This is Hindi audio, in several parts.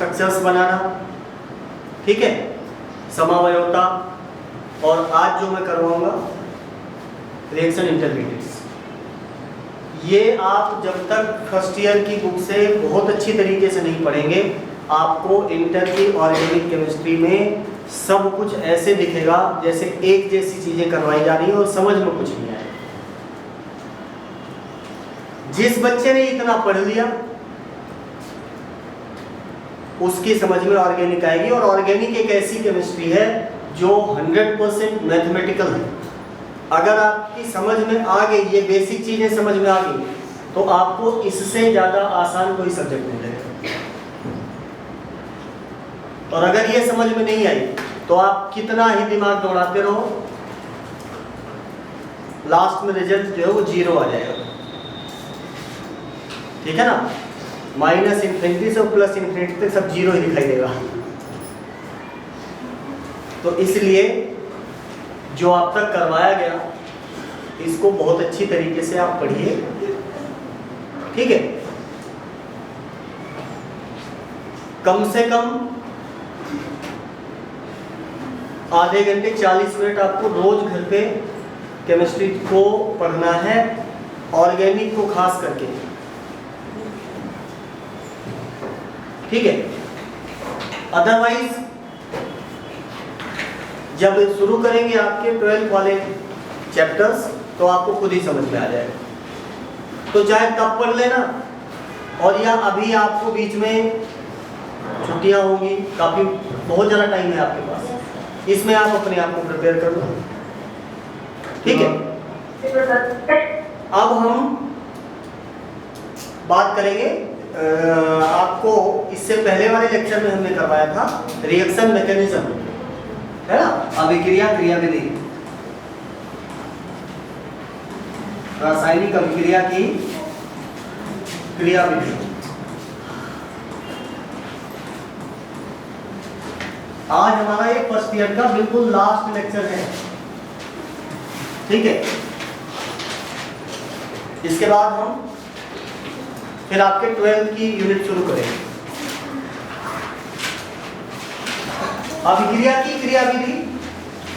स्ट्रक्चर्स बनाना, ठीक है, समावयवता, और आज जो मैं करवाऊंगा रिएक्शन इंटरमीडिएट्स। ये आप जब तक फर्स्ट ईयर की बुक से बहुत अच्छी तरीके से नहीं पढ़ेंगे, आपको इंटर की ऑर्गेनिक केमिस्ट्री में सब कुछ ऐसे दिखेगा जैसे एक जैसी चीजें करवाई जा रही है और समझ में कुछ नहीं आएगा। जिस बच्चे ने इतना पढ़ लिया उसकी समझ में ऑर्गेनिक आएगी, और ऑर्गेनिक एक ऐसी केमिस्ट्री है जो 100% मैथमेटिकल है। अगर आपकी समझ में आ गई, ये बेसिक चीजें समझ में आ गई, तो आपको इससे ज्यादा आसान कोई सब्जेक्ट नहीं लगेगा। और अगर ये समझ में नहीं आई तो आप कितना ही दिमाग दौड़ाते रहो, लास्ट में रिजल्ट जो है वो 0 आ जाएगा, ठीक है ना। माइनस इन्फिनिटी से प्लस इन्फिनिटी तक सब 0 ही दिखाई देगा। तो इसलिए जो आप तक करवाया गया इसको बहुत अच्छी तरीके से आप पढ़िए, ठीक है। कम से कम आधे घंटे 40 मिनट आपको रोज घर पे केमिस्ट्री को पढ़ना है, ऑर्गेनिक को खास करके, ठीक है। अदरवाइज जब शुरू करेंगे आपके 12th वाले चैप्टर्स तो आपको खुद ही समझ में आ जाएगा। तो चाहे तब पढ़ लेना, और या अभी आपको बीच में छुट्टियां होंगी, काफी बहुत ज़्यादा टाइम है आपके पास, इसमें आप अपने आप को प्रिपेयर कर लो, ठीक है। अब हम बात करेंगे, आपको इससे पहले वाले लेक्चर में हमने करवाया था रिएक्शन मैकेनिज्म, है ना, अभिक्रिया क्रियाविधि, रासायनिक अभिक्रिया की क्रियाविधि। आज हमारा ये फर्स्ट ईयर का बिल्कुल लास्ट लेक्चर है, ठीक है। इसके बाद हम फिर आपके 12th की यूनिट शुरू करेंगे। अभिक्रिया की क्रियाविधि,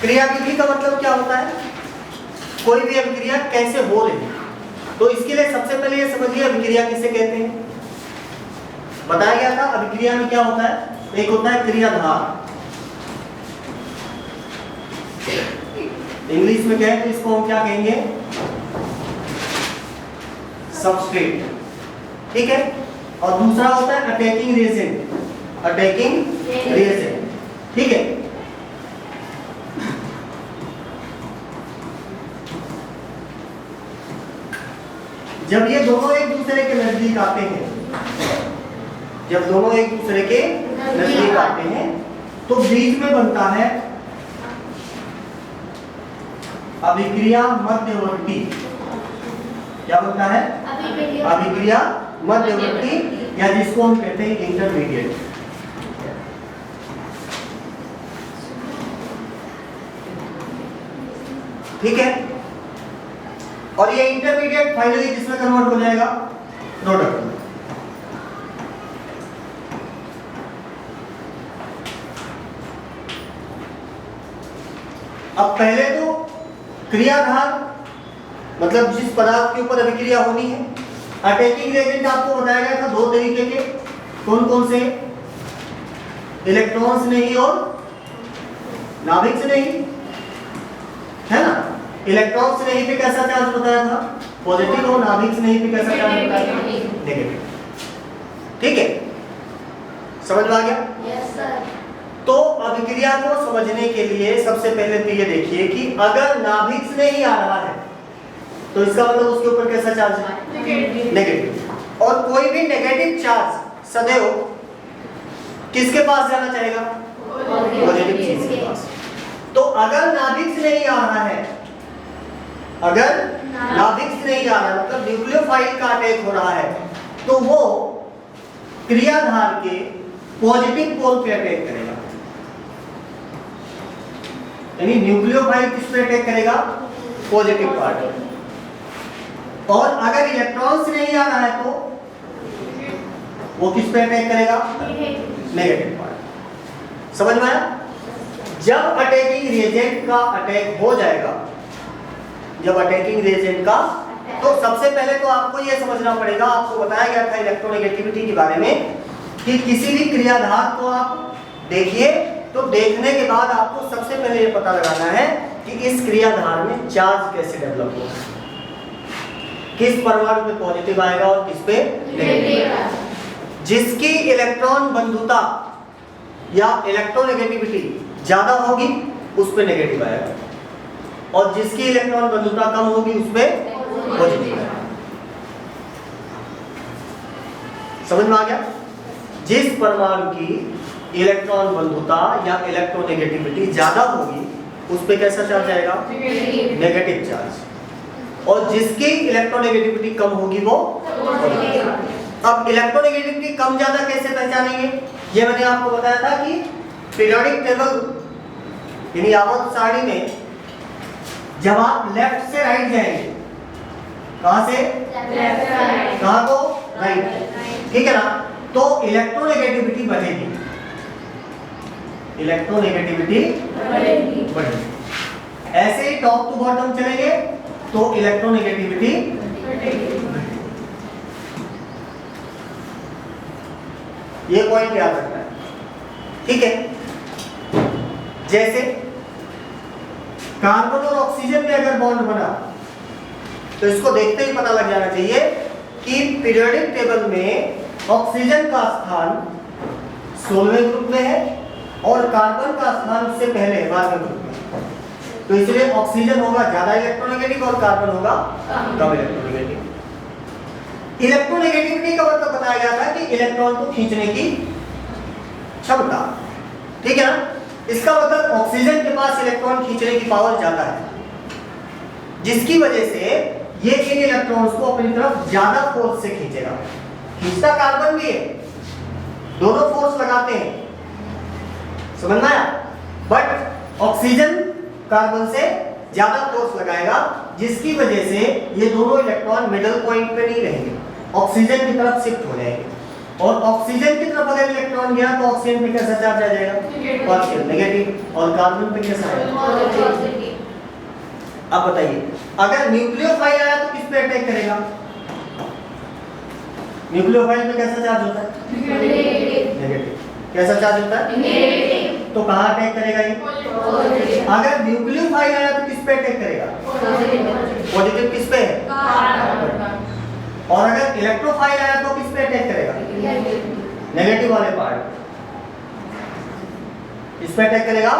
क्रियाविधि का मतलब क्या होता है, कोई भी अभिक्रिया कैसे हो रही है। तो इसके लिए सबसे पहले ये समझिए अभिक्रिया किसे कहते हैं। बताया गया था अभिक्रिया में क्या होता है, एक होता है क्रियाधार, इंग्लिश में कहें तो इसको हम क्या कहेंगे, सबस्ट्रेट, ठीक है। और दूसरा होता है अटैकिंग रिएजेंट, अटैकिंग रिएजेंट, ठीक है। जब ये दोनों एक दूसरे के नजदीक आते हैं, जब दोनों एक दूसरे के नजदीक आते हैं तो बीच में बनता है अभिक्रिया मध्यवर्ती। क्या बनता है, अभिक्रिया मध्यवर्ती, या जिसको हम कहते हैं इंटरमीडिएट। ठीक है। और ये इंटरमीडिएट फाइनली किसमें कन्वर्ट हो जाएगा, प्रोडक्ट में। अब पहले तो क्रियाधार मतलब जिस पदार्थ के ऊपर अभिक्रिया होनी है, अटैकिंग रिएजेंट आपको बताया गया था दो तरीके के, कौन कौन से, इलेक्ट्रॉन्स नहीं और नाभिक से नहीं, है ना। इलेक्ट्रॉन से नहीं पे कैसा चार्ज बताया था, पॉजिटिव, और नाभिक से नहीं पे कैसा चार्ज बताया था, नेगेटिव। ठीक है, समझ में आ गया? Yes sir. तो अभिक्रिया को समझने के लिए सबसे पहले तो ये देखिए कि अगर नाभिक से नहीं आ रहा है तो इसका मतलब उसके ऊपर कैसा चार्ज है, नेगेटिव। और कोई भी नेगेटिव चार्ज सदैव किसके पास जाना चाहेगा, पॉजिटिव चीज के पास। तो अगर नाभिक से नहीं आ रहा है, अगर नाभिक से नहीं आ रहा है मतलब न्यूक्लियोफाइल का अटैक हो रहा है, तो वो क्रियाधार के पॉजिटिव पोल पे अटैक करेगा। यानी न्यूक्लियोफाइल किस पे अटैक करेगा, पॉजिटिव पार्ट। और अगर इलेक्ट्रॉन से नहीं आ रहा है तो वो किस पे अटैक करेगा, नेगेटिव पार्ट। समझ में आया? जब अटैकिंग रिएजेंट का अटैक हो जाएगा, जब अटैकिंग रिएजेंट का, तो सबसे पहले तो आपको यह समझना पड़ेगा, आपको बताया गया था इलेक्ट्रोनेगेटिविटी के बारे में कि किसी भी क्रियाधार को आप देखिए तो देखने के बाद आपको सबसे पहले ये पता लगाना है कि इस क्रियाधार में चार्ज कैसे डेवलप होगा, किस परमाणु पे पॉजिटिव आएगा और किस पे नेगेटिव। जिसकी इलेक्ट्रॉन बंधुता या इलेक्ट्रोनेगेटिविटी ज्यादा होगी उस पे नेगेटिव आएगा और जिसकी इलेक्ट्रॉन बंधुता कम होगी उस पे पॉजिटिव आएगा। समझ में आ गया? जिस परमाणु की इलेक्ट्रॉन बंधुता या इलेक्ट्रोनेगेटिविटी ज्यादा होगी उस पे कैसा चार्ज आएगा? Negative charge. और जिसकी इलेक्ट्रोनेगेटिविटी कम होगी वो पॉजिटिव। अब इलेक्ट्रोनेगेटिविटी कम ज्यादा कैसे पहचानेंगे? ये मैंने आपको बताया था कि पीरियोडिक टेबल यानी आवर्त सारणी में जब आप लेफ्ट से राइट जाएंगे, कहां से? कहां को? राइट, ठीक है ना? तो इलेक्ट्रोनेगेटिविटी बढ़ेगी, इलेक्ट्रोनेगेटिविटी बढ़ेगी। ऐसे ही टॉप टू बॉटम चलेंगे तो इलेक्ट्रोनेगेटिविटी ये पॉइंट याद रखना है, ठीक है? जैसे कार्बन और ऑक्सीजन में अगर बॉन्ड बना तो इसको देखते ही पता लग जाना चाहिए कि पीरियोडिक टेबल में ऑक्सीजन का स्थान 16वें ग्रुप में है और कार्बन का स्थान उससे पहले 12वें ग्रुप में। तो इसलिए ऑक्सीजन होगा ज्यादा इलेक्ट्रोनेगेटिव और कार्बन होगा कम इलेक्ट्रोनेगेटिव। इलेक्ट्रोनेगेटिविटी का मतलब बताया गया था कि इलेक्ट्रॉन को खींचने की क्षमता, ठीक है ना? इसका मतलब ऑक्सीजन के पास इलेक्ट्रॉन खींचने की पावर ज्यादा है, जिसकी वजह से ये इन इलेक्ट्रॉन्स को अपनी तरफ ज्यादा फोर्स से खींचेगा। खींचता कार्बन भी है, दोनों फोर्स लगाते हैं, समझ में आया? बट ऑक्सीजन कार्बन से ज्यादा फोर्स लगाएगा, जिसकी वजह से ये दोनों इलेक्ट्रॉन मिडल पॉइंट पे नहीं रहेंगे, ऑक्सीजन की तरफ शिफ्ट हो जाएंगे। और ऑक्सीजन की तरफ अगर इलेक्ट्रॉन गया तो ऑक्सीजन पे कैसा चार्ज आ जाएगा? Positive, negative. और कार्बन पे कैसा आएगा? अब बताइए, अगर न्यूक्लियोफाइल आया तो किस पे अटैक करेगा? न्यूक्लियोफाइल पे कैसा चार्ज होता है? नेगेटिव। कैसा चार्ज होता है? नेगेटिव। तो कहां अटैक करेगा ये? अगर न्यूक्लियोफाइल आया तो किस पे अटैक करेगा? पॉजिटिव। किस पे? और अगर इलेक्ट्रोफाइल आया तो किस पे अटैक करेगा? नेगेटिव वाले पार्ट। किस पे अटैक करेगा?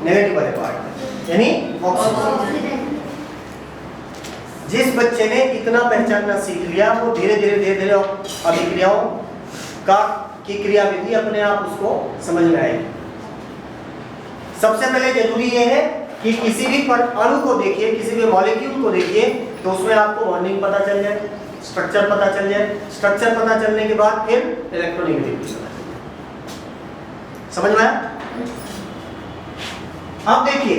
नेगेटिव वाले पार्ट, यानी ऑक्सीजन। जिस बच्चे ने इतना पहचानना सीख लिया वो धीरे धीरे अभिक्रियाओं की क्रियाविधि अपने आप उसको समझ में आएगी। सबसे पहले जरूरी यह है कि किसी भी अणु को देखिए, किसी भी मॉलिक्यूल को देखिए तो उसमें आपको बॉन्डिंग पता चल जाए, स्ट्रक्चर पता चल जाए। स्ट्रक्चर पता चलने के बाद फिर इलेक्ट्रोनेगेटिविटी समझ में आया? अब देखिए,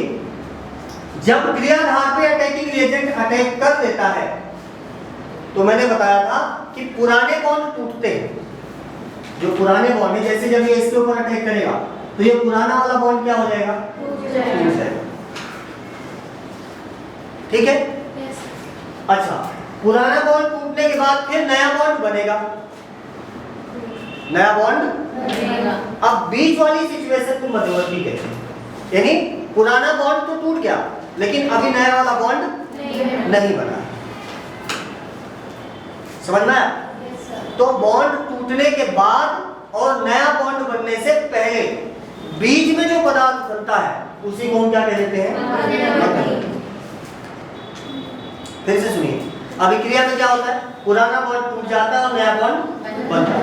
जब क्रियाधार पे अटैकिंग रिएजेंट अटैक कर देता है तो मैंने बताया था कि पुराने बॉन्ड टूटते हैं। जो पुराने बॉन्ड है, जैसे जब ये इसके ऊपर अटैक करेगा तो ये पुराना वाला बॉन्ड क्या हो जाएगा? टूट जाएगा, ठीक है? अच्छा, पुराना बॉन्ड टूटने के बाद फिर नया बॉन्ड बनेगा, नया बॉन्ड बनेगा। अब बीच वाली सिचुएशन को मध्यवर्ती कहते हैं, यानी पुराना बॉन्ड तो टूट गया लेकिन अभी नया वाला बॉन्ड नहीं बना। समझ में आया? तो बॉन्ड टूटने के बाद और नया बॉन्ड बनने से पहले बीच में जो पदार्थ बनता है उसी को हम क्या कहते हैं? फिर से सुनिए, अभिक्रिया में क्या होता है? पुराना बॉन्ड टूट जाता है और नया बॉन्ड बनता है,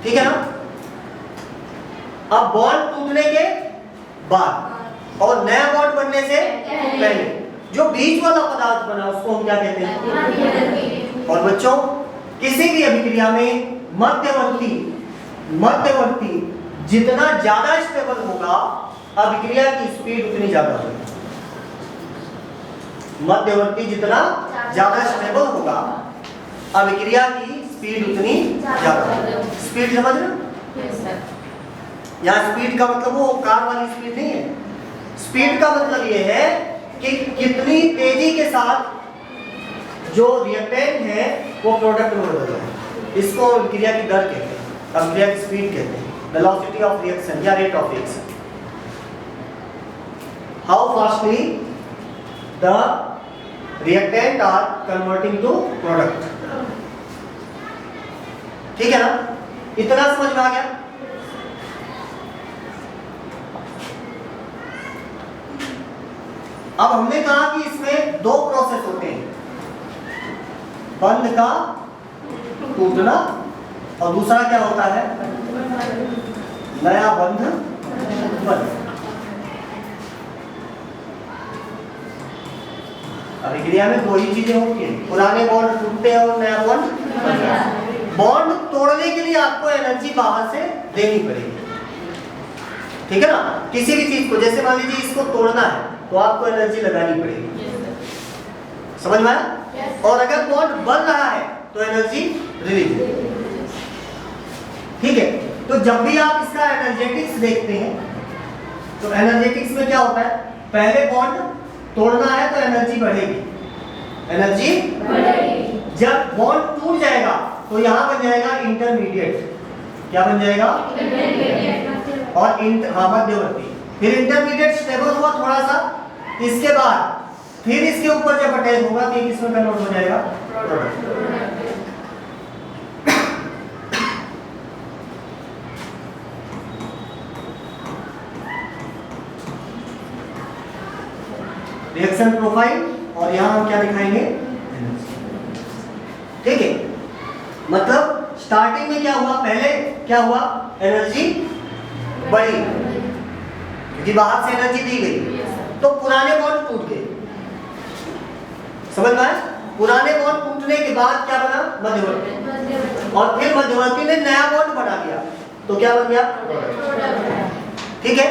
ठीक है ना? अब बॉन्ड टूटने के बाद और नया बॉन्ड बनने से पहले जो बीच वाला पदार्थ बना उसको हम क्या कहते हैं? और बच्चों, किसी भी अभिक्रिया में मध्यवर्ती जितना ज्यादा स्टेबल होगा अभिक्रिया की स्पीड उतनी ज्यादा होगी। मध्यवर्ती जितना ज्यादा स्टेबल होगा अभिक्रिया की स्पीड उतनी ज्यादा होगी। स्पीड समझ रहे? यहाँ स्पीड का मतलब वो कार वाली स्पीड नहीं है। स्पीड का मतलब ये है कि कितनी तेजी के साथ जो रिएक्टेंट है वो प्रोडक्ट में बदल रहा है। इसको क्रिया की दर कहते हैं, अभिक्रिया की स्पीड कहते हैं, वेलोसिटी ऑफ रिएक्शन या rate of reaction. How fastly the reactant are converting to product. ठीक है ना, इतना समझ में आ गया। अब हमने कहा कि इसमें दो प्रोसेस होते हैं, बंध का टूटना और दूसरा क्या होता है, नया बंध बनना। अभिक्रिया में दो ही चीजें होती हैं, पुराने बॉन्ड टूटते हैं और नया बॉन्ड। बॉन्ड तोड़ने के लिए आपको एनर्जी बाहर से देनी पड़ेगी, ठीक है ना। किसी भी चीज को, जैसे मान लीजिए इसको तोड़ना है तो आपको एनर्जी लगानी पड़ेगी, समझ में आया। और अगर बॉन्ड बन रहा है तो एनर्जी रिलीज, ठीक है। तो जब भी आप इसका एनर्जेटिक्स देखते हैं तो एनर्जेटिक्स में क्या होता है, पहले बॉन्ड तोड़ना है तो एनर्जी बढ़ेगी, एनर्जी बढ़ेगी। जब बॉन्ड टूट जाएगा तो यहां बन जाएगा इंटरमीडिएट, क्या बन जाएगा, इंटरमीडिएट। और मध्यवर्ती। फिर इंटरमीडिएट स्टेबल हुआ थोड़ा सा, इसके बाद फिर इसके ऊपर जब अटैक होगा तो किसमें कन्वर्ट हो जाएगा, प्रोडक्ट। रिएक्शन प्रोफाइल, और यहां हम क्या दिखाएंगे, ठीक है। मतलब स्टार्टिंग में क्या हुआ, पहले क्या हुआ, एनर्जी बढ़ी क्योंकि बाहर से एनर्जी दी गई, तो पुराने बॉन्ड टूट गए, समझ में आया। पुराने बॉन्ड टूटने के बाद क्या बना, मध्यवर्ती, और फिर मध्यवर्ती ने नया बॉन्ड बना दिया तो क्या बन गया, ठीक है।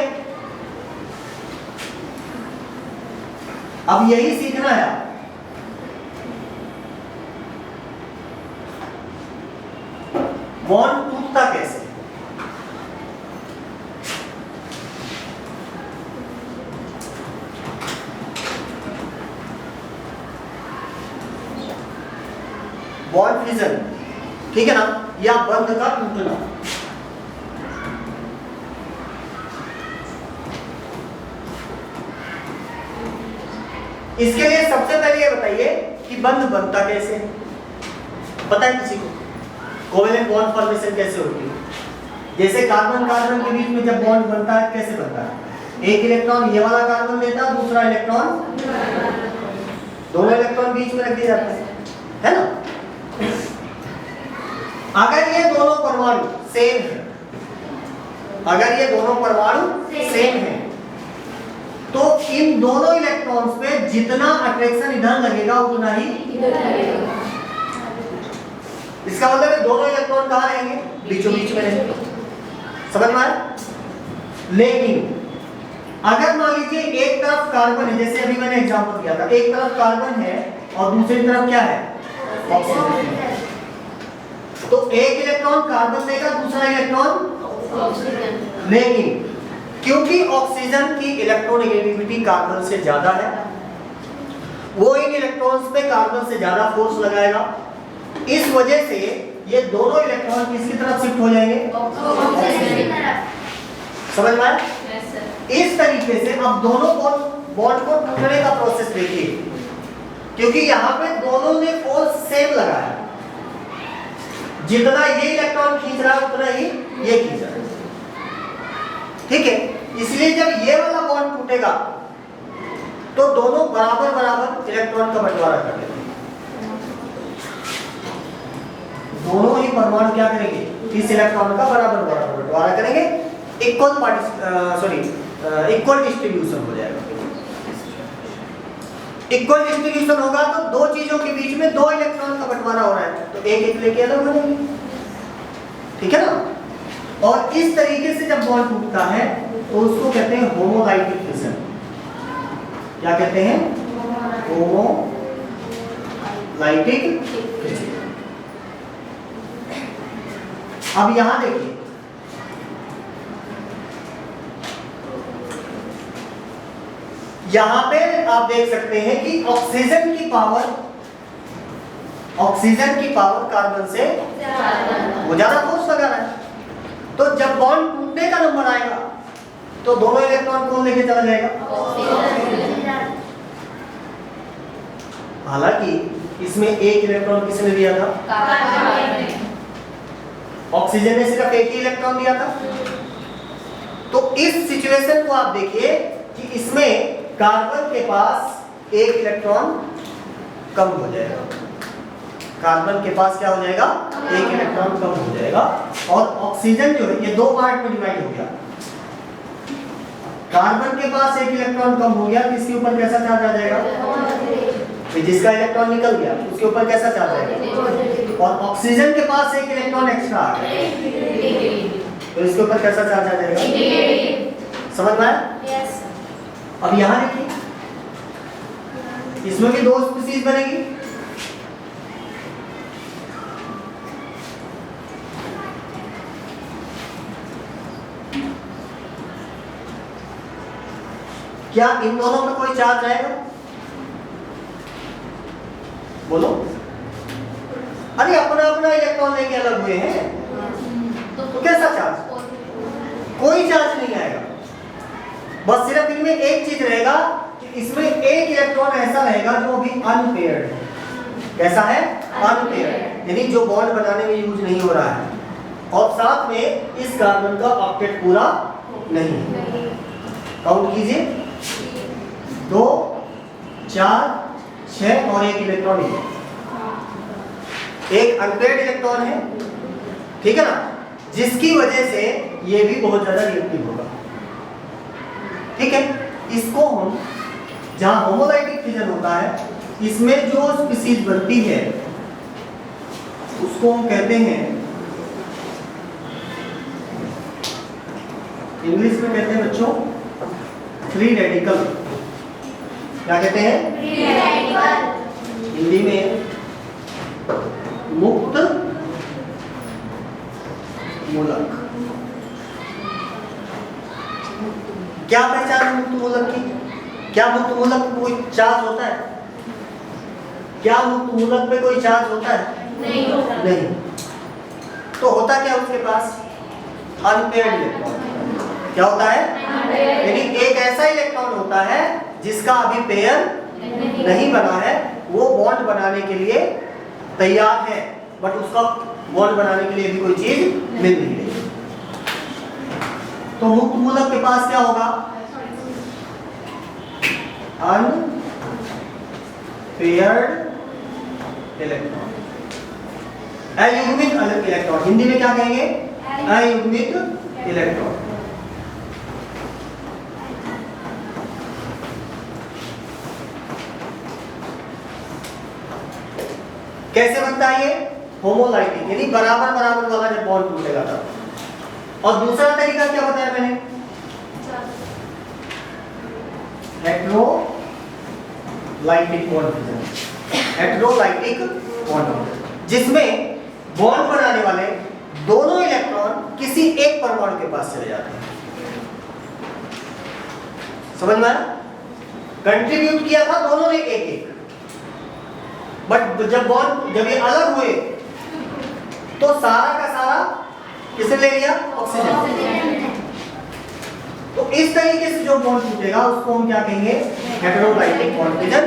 अब यही सीखना है, बॉन्ड टूटता कैसे। बॉन्ड फिजन, ठीक है ना, या बंध का टूटना। इसके लिए सबसे पहले ये बताइए कि बंध बनता कैसे है, पता है किसी को, कोवेलेंट बॉन्ड फॉर्मेशन कैसे होती है। जैसे कार्बन कार्बन के बीच में जब बॉन्ड बनता है कैसे बनता है, एक इलेक्ट्रॉन ये वाला कार्बन लेता है, दूसरा इलेक्ट्रॉन, दोनों इलेक्ट्रॉन बीच में रख दिए जाते हैं, है ना। अगर ये दोनों परमाणु सेम है, अगर ये दोनों परमाणु सेम है तो इन दोनों इलेक्ट्रॉन्स पे जितना अट्रैक्शन इधर लगेगा उतना ही इधर लगेगा। इसका मतलब है दोनों इलेक्ट्रॉन कहां रहेंगे, बीचों बीच में रहेंगे, समझ में आया। लेकिन अगर मान लीजिए एक तरफ कार्बन है, जैसे अभी मैंने एग्जांपल दिया था, एक तरफ कार्बन है और दूसरी तरफ क्या है, ऑक्सीजन, तो एक इलेक्ट्रॉन कार्बन देगा, दूसरा इलेक्ट्रॉन ऑक्सीजन। लेकिन क्योंकि ऑक्सीजन की इलेक्ट्रोनेगेटिविटी कार्बन से ज्यादा है, वो इन इलेक्ट्रॉन्स पे कार्बन से ज्यादा फोर्स लगाएगा, इस वजह से ये दोनों इलेक्ट्रॉन किसकी तरफ शिफ्ट हो जाएंगे, ऑक्सीजन की तरफ, समझ में आया। इस तरीके से अब दोनों बॉन्ड को टूटने का प्रोसेस देखिए, क्योंकि यहाँ पे दोनों ने फोर्स सेम लगाया, जितना ये इलेक्ट्रॉन खींच रहा है उतना ही ये खींच रहा है, ठीक है। इसलिए जब ये वाला बॉन्ड टूटेगा तो दोनों बराबर बराबर इलेक्ट्रॉन का बंटवारा कर देंगे, दोनों ही परमाणु क्या करेंगे, इस इलेक्ट्रॉन का बराबर बराबर बंटवारा करेंगे, इक्वल डिस्ट्रीब्यूशन हो जाएगा। इक्वल डिस्ट्रीब्यूशन होगा तो दो चीजों के बीच में दो इलेक्ट्रॉन का बंटवारा हो रहा है, तो एक एक लेके अलग हो जाएंगे, ठीक है ना। और इस तरीके से जब बॉन्ड टूटता है तो उसको कहते हैं होमोलाइटिक फिशन। क्या कहते हैं, होमोलाइटिक फिशन। अब यहां देखिए, यहां पे आप देख सकते हैं कि ऑक्सीजन की पावर कार्बन से वो ज्यादा फोर्स लगा रहा है। तो जब बॉन्ड टूटने का नंबर आएगा तो दोनों इलेक्ट्रॉन कौन लेके चला जाएगा? हालांकि इसमें एक इलेक्ट्रॉन किसने दिया था? ऑक्सीजन ने सिर्फ एक ही इलेक्ट्रॉन दिया था। तो इस सिचुएशन को आप देखिए कि इसमें कार्बन के पास एक इलेक्ट्रॉन कम हो जाएगा। कार्बन के पास क्या हो जाएगा? एक इलेक्ट्रॉन कम हो जाएगा। और ऑक्सीजन जो है ये दो पार्ट में डिवाइड हो गया। कार्बन के पास एक इलेक्ट्रॉन कम हो गया, किसके ऊपर कैसा चार्ज आ जाएगा? तो जिसका इलेक्ट्रॉन निकल गया उसके ऊपर कैसा चार्ज आएगा? और ऑक्सीजन के पास एक इलेक्ट्रॉन एक्स्ट्रा आ गया तो इसके ऊपर कैसा चार्ज आ जाएगा? समझ में आया? अब यहां देखिए, इसमें भी दो स्पीशीज बनेगी। क्या इन दोनों में कोई चार्ज आएगा? बोलो। अरे अपना अपना इलेक्ट्रॉन लेके अलग हुए हैं तो कैसा चार्ज? कोई चार्ज नहीं आएगा। बस सिर्फ इनमें एक चीज रहेगा कि इसमें एक इलेक्ट्रॉन ऐसा रहेगा जो अभी अनपेयर्ड है। कैसा है? अनपेयर्ड, यानी जो बॉन्ड बनाने में यूज नहीं हो रहा है। और साथ में इस कार्बन का ऑक्टेट पूरा नहीं है। काउंट कीजिए, 2, 4, 6 और एक इलेक्ट्रॉन है। एक अनपेयर्ड इलेक्ट्रॉन है, ठीक है ना, जिसकी वजह से ये भी बहुत ज्यादा रिएक्टिव होगा। ठीक है, इसको हम जहां होमोलाइटिक फिजन होता है इसमें जो स्पीशीज बनती है उसको हम कहते हैं, इंग्लिश में कहते हैं बच्चों फ्री रेडिकल। क्या कहते हैं? Free radical. हिंदी में मुक्त मूलक। क्या पहचान है मुक्त मूलक की? क्या मुक्त मूलक में कोई चार्ज होता है? क्या मुक्त मूलक में कोई चार्ज होता है? नहीं। तो होता क्या उसके पास? Unpaired electron. क्या होता है? यानी एक ऐसा इलेक्ट्रॉन होता है जिसका अभी पेयर नहीं बना है, वो बॉन्ड बनाने के लिए तैयार है, बट उसका बॉन्ड बनाने के लिए भी कोई चीज मिल नहीं रही। तो मुक्त मूलक के पास क्या होगा? अनपेयर्ड इलेक्ट्रॉन, अयुग्मित इलेक्ट्रॉन। हिंदी में क्या कहेंगे? अयुग्मित इलेक्ट्रॉन। कैसे बनता है ये? होमोलाइटिक, यानी बराबर बराबर वाला जब बॉन्ड टूटेगा तब। और दूसरा तरीका क्या बताया मैंने? हेटेरोलाइटिक बॉन्ड फिजन। हेटेरोलाइटिक बॉन्ड जिसमें बॉन्ड बनाने वाले दोनों इलेक्ट्रॉन किसी एक परमाणु के पास चले जाते हैं। समझ में आया? कंट्रीब्यूट किया था दोनों ने एक एक, बट जब ये अलग हुए तो सारा का सारा किसने ले लिया? ऑक्सीजन। तो इस तरीके से जो बॉन्ड टूटेगा उसको हम क्या कहेंगे? हेटेरोलाइटिक बॉन्ड फिजन।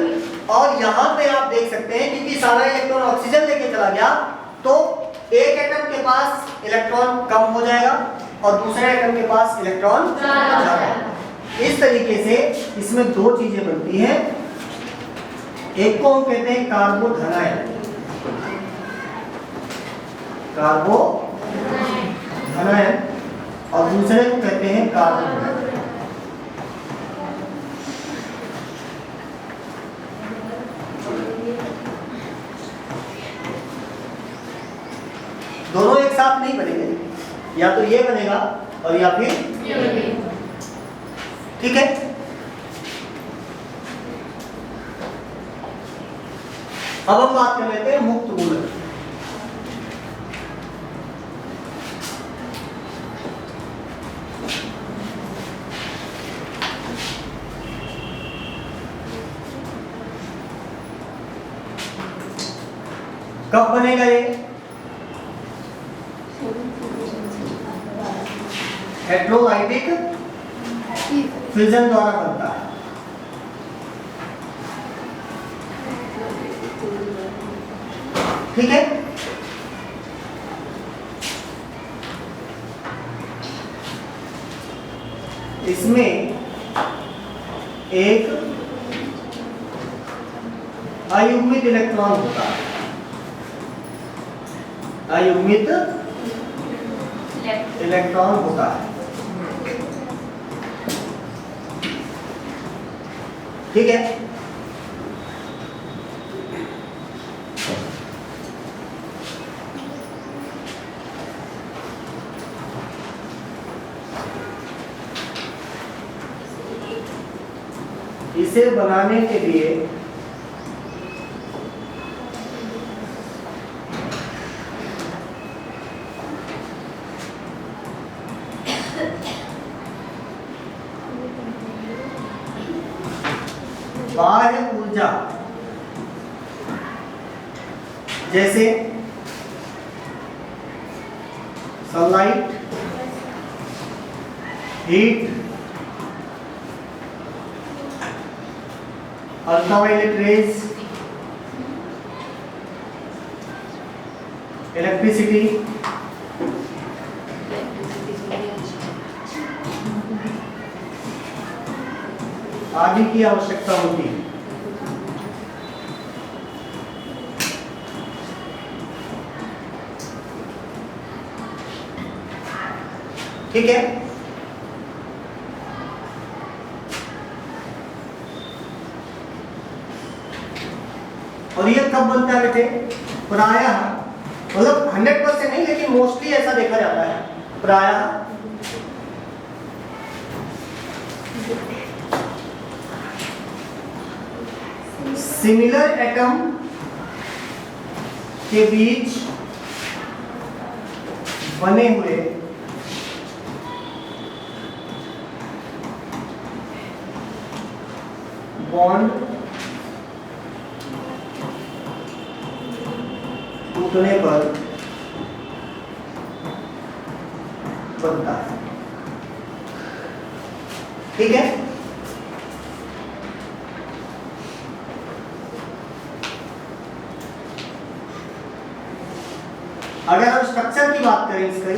और यहाँ पे आप देख सकते हैं क्योंकि सारा इलेक्ट्रॉन ऑक्सीजन लेके चला गया तो एक एटम के पास इलेक्ट्रॉन कम हो जाएगा और दूसरे एटम के पास इलेक्ट्रॉन ज्यादा। इस तरीके से इसमें दो चीजें बनती हैं। एक को हम कहते हैं कार्बोधनायन, और दूसरे को कहते हैं कार्बन। दोनों एक साथ नहीं बनेंगे, या तो ये बनेगा और या फिर ये बनेगा। ठीक है, अब हम बात कर लेते हैं मुक्त मूलक। कब बनेगा ये? हेटेरोलाइटिक फिजन द्वारा बनता है। ठीक है, इसमें एक अयुग्मित इलेक्ट्रॉन होता है, अयुग्मित इलेक्ट्रॉन होता है। ठीक है, इसे बनाने के लिए बाह्य ऊर्जा जैसे sunlight, heat, ultraviolet rays, electricity, आदि की आवश्यकता होती है। ठीक है, और ये कब बनता है बेटे? प्रायः, मतलब 100% नहीं, लेकिन मोस्टली ऐसा देखा जाता है, प्रायः सिमिलर एटम के बीच बने हुए बॉन्ड टूटने पर बनता है। ठीक है, अगर हम स्ट्रक्चर की बात करें इसका,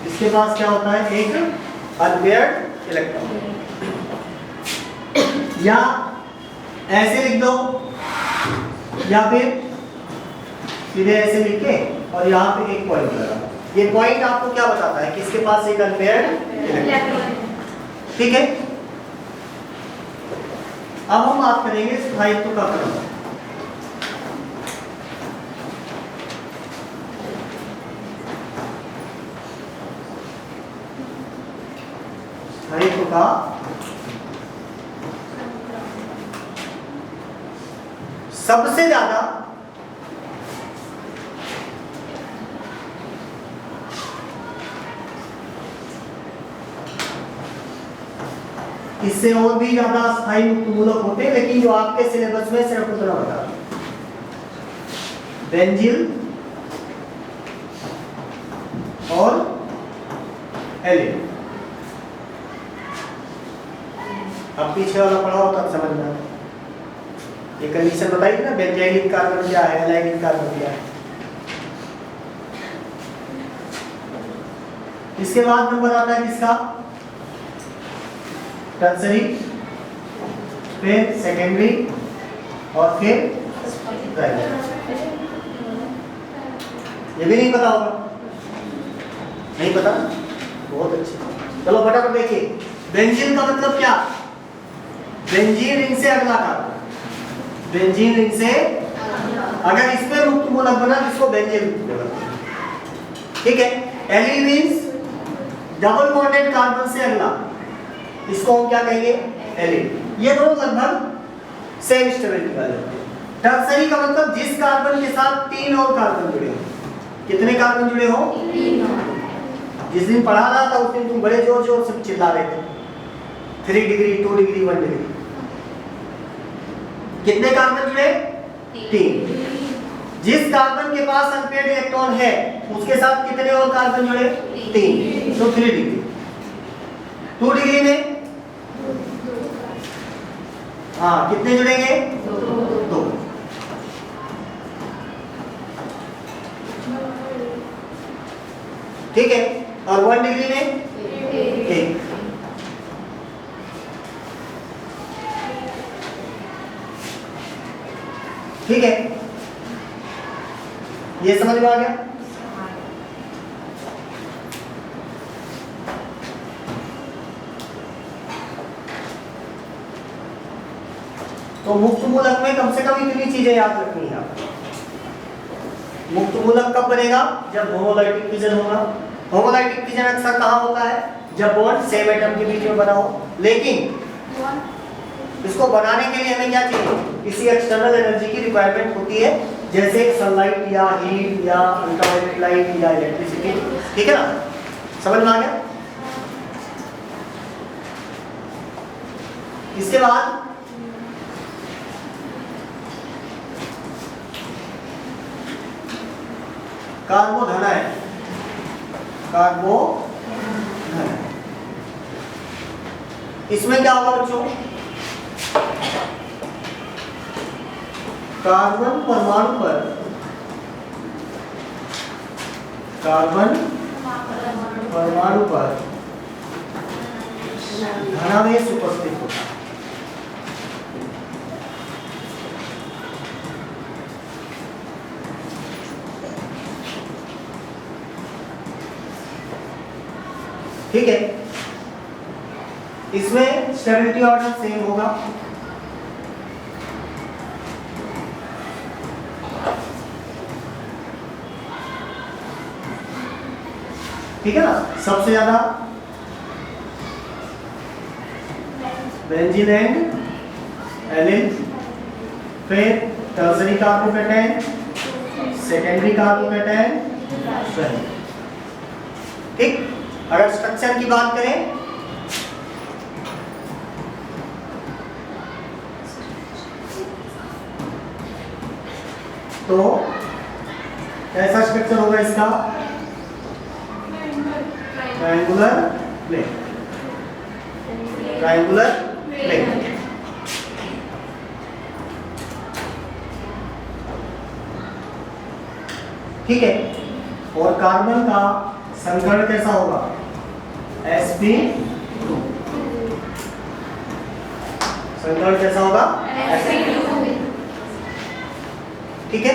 इसके पास क्या होता है? एक अनपेयर्ड इलेक्ट्रॉन, या ऐसे लिख दो, या फिर सीधे ऐसे लिख के और यहाँ पे एक पॉइंट लगा। ये पॉइंट आपको क्या बताता है? किसके पास एक अनपेयर्ड इलेक्ट्रॉन। ठीक है, अब हम बात करेंगे स्थायित्व का क्रम। स्थायित्व का सबसे ज्यादा इससे और भी ज्यादा स्थायी मुक्तमूलक होते हैं, लेकिन जो आपके सिलेबस में सिर्फ उतना बता, बेंजीन और एलिन। अब पीछे वाला पढ़ा हो तब समझ में आता। ये कंडीशन बताइए ना, बेंजाइलिक कार्बन क्या है, एलाइनिक कार्बन क्या है। इसके बाद नंबर आता है किसका? टर्सरी, फिर सेकेंडरी और फिर प्राइमरी। ये भी नहीं पता होगा? नहीं पता? बहुत अच्छे, चलो फटाफट देखिए। बेंजीन का मतलब क्या? बेंजीन रिंग से अगला कार्बन, बेंजीन रिंग से अगर इसमें मुक्त मूलक बना इसको बेंजीन मुक्त मूलक। ठीक है, alkene means double bonded carbon से अगला, इसको हम क्या कहेंगे? एलिन। ये दोनों लगभग सेम स्टेबिलिटी वाले होते हैं। टर्सरी का मतलब जिस कार्बन के साथ 3 और कार्बन जुड़े हैं, कितने कार्बन जुड़े हो? जिस दिन पढ़ा रहा था उस दिन तुम बड़े जोर जोर से चिल्ला रहे थे 3 डिग्री 2 डिग्री 1 डिग्री। कितने कार्बन जुड़े? 3। जिस कार्बन के पास अनपेयर्ड इलेक्ट्रॉन है उसके साथ कितने और कार्बन जुड़े? 3, तो 3 डिग्री। 2 डिग्री में हाँ कितने जुड़ेंगे? 2। ठीक है, और 1 डिग्री में 1। ठीक है, ये समझ में आ गया? तो मुक्त मूलक में कम से कम इतनी चीजें याद रखनी है आपको। मुक्त मूलक कब बनेगा? जब होमोलाइटिक फिजन होगा। होमोलाइटिक फिजन अक्सर कहाँ होता है? जब बॉन्ड सेम एटम के बीच में बना हो। लेकिन इसको बनाने के लिए हमें क्या चाहिए? किसी एक्सटर्नल एनर्जी की रिक्वायरमेंट होती है, जैसे सनलाइट या हीट या अल्ट्रावायलेट लाइट या इलेक्ट्रिसिटी। ठीक है ना, समझ में आ गया? इसके बाद कार्बोधन है, कार्बोधन। इसमें क्या होगा बच्चों? कार्बन परमाणु पर धनावेश उपस्थित होता है। ठीक है, इसमें स्टेबिलिटी ऑर्डर सेम होगा। ठीक है ना, सबसे ज्यादा बेंजीन एंड एलिन, फिर टर्सरी कार्बोकेटायन, सेकेंडरी कार्बोकेटायन। ठीक, अगर स्ट्रक्चर की बात करें तो कैसा स्ट्रक्चर होगा इसका? Triangular plane, triangular plane. ठीक है, और कार्बन का संकरण कैसा होगा? sp2। संकरण कैसा होगा? sp2। ठीक है,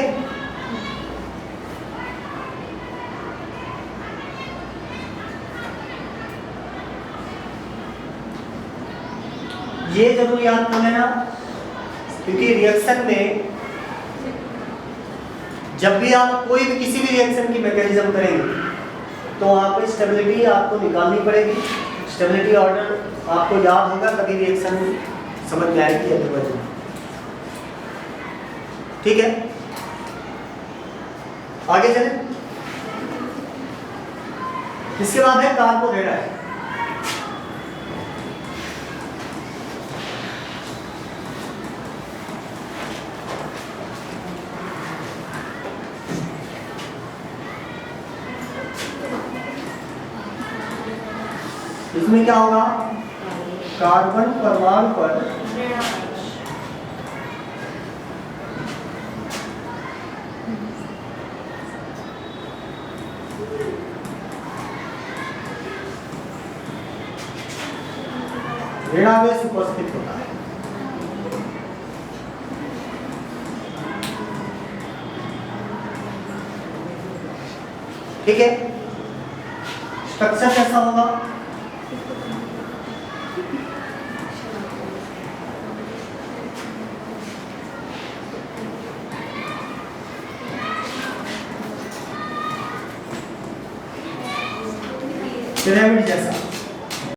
ये जरूर याद कर लेना, क्योंकि रिएक्शन में जब भी आप कोई भी किसी भी रिएक्शन की मैकेनिज्म करेंगे तो वहाँ पे स्टेबिलिटी आपको निकालनी पड़ेगी। स्टेबिलिटी ऑर्डर आपको याद होगा तभी रिएक्शन समझ में आएगी अदरवाइज। ठीक है, आगे चले। इसके बाद है कार्बोहाइड्रेट। इसमें क्या होगा? कार्बन परमाणु पर ऋणावेश उपस्थित होता है। ठीक है, स्ट्रक्चर कैसा होगा? पिरामिड जैसा।